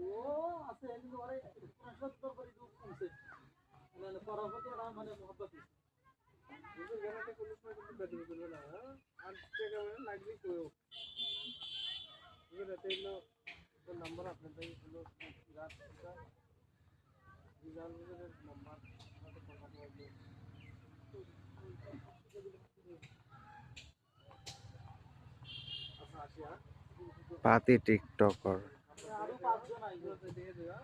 ও আছে কিন্তু ওরে সত্তর করে দুঃখ কমছে মানে পরবর্তী ওরা মানে মহব্বত কিন্তু গেলাতে পুলিশ না কিন্তু বেতন করবে না আর টাকা মানে লাগবে তো এগুলো তেলো নাম্বার আপনাদের হলো রাত রিজার্ভের নাম্বার আমাদের কথা বলবে আচ্ছা আসিয়া পাতি টিকটকার। আরো 5 জন আইবে দিয়ে দেয়া